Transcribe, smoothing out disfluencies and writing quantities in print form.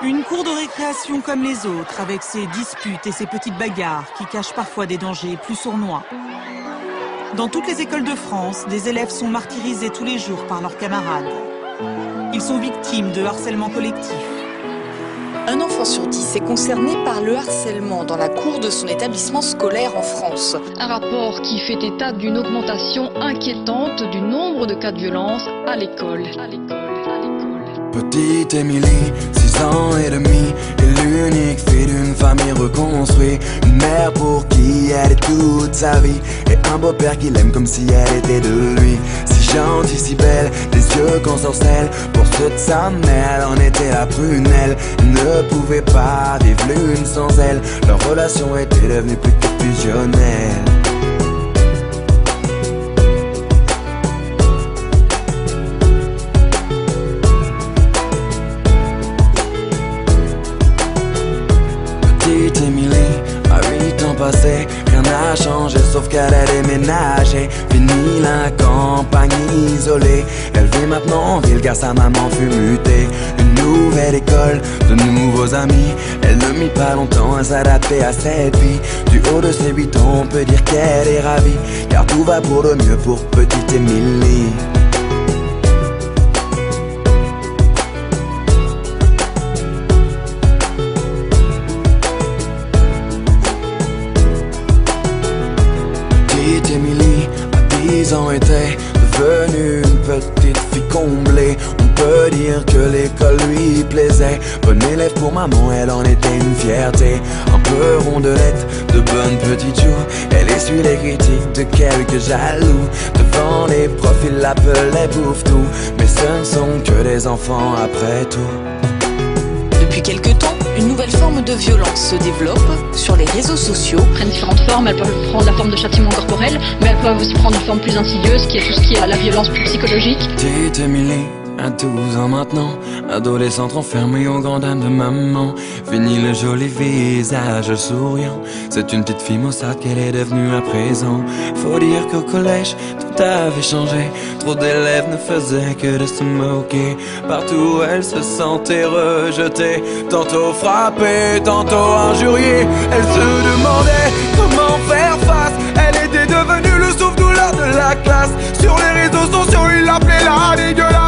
Une cour de récréation comme les autres, avec ses disputes et ses petites bagarres qui cachent parfois des dangers plus sournois. Dans toutes les écoles de France, des élèves sont martyrisés tous les jours par leurs camarades. Ils sont victimes de harcèlement collectif. Un enfant sur 10 est concerné par le harcèlement dans la cour de son établissement scolaire en France. Un rapport qui fait état d'une augmentation inquiétante du nombre de cas de violence à l'école. Petite Émilie, 6 ans et demi, est l'unique fille d'une famille reconstruite. Une mère pour qui elle est toute sa vie, et un beau-père qui l'aime comme si elle était de lui. Si gentille, si belle, des yeux qu'on sorcelle. Pour ceux de sa mère, elle en était la prunelle. Elle ne pouvait pas vivre l'une sans elle. Leur relation était devenue plus que fusionnelle. Petite Émilie, à 8 ans passés, rien n'a changé sauf qu'elle a déménagé. Fini la campagne isolée, elle vit maintenant en ville car sa maman fut mutée. Une nouvelle école, de nouveaux amis, elle ne mit pas longtemps à s'adapter à cette vie. Du haut de ses 8 ans, on peut dire qu'elle est ravie, car tout va pour le mieux pour petite Émilie. Petite Émilie, à 10 ans, était devenue une petite fille comblée. On peut dire que l'école lui plaisait. Bonne élève pour maman, elle en était une fierté. Un peu rondelette, de bonnes petites joues. Elle essuie les critiques de quelques jaloux. Devant les profs, ils l'appelaient Bouffe-tout. Mais ce ne sont que des enfants après tout. Depuis quelque temps, une nouvelle forme de violence se développe sur les réseaux sociaux. Elles prennent différentes formes, elles peuvent prendre la forme de châtiment corporel, mais elles peuvent aussi prendre une forme plus insidieuse, qui est tout ce qui est la violence plus psychologique. Petite Émilie, à 12 ans maintenant, adolescente enfermée aux grandes dames de maman. Fini le joli visage souriant, c'est une petite fille maussade qu'elle est devenue à présent. Faut dire qu'au collège, tout avait changé. Trop d'élèves ne faisaient que de se moquer. Partout elle se sentait rejetée, tantôt frappée, tantôt injuriée. Elle se demandait comment faire face. Elle était devenue le souffle-douleur de la classe. Sur les réseaux sociaux, ils l'appelaient la dégueulasse.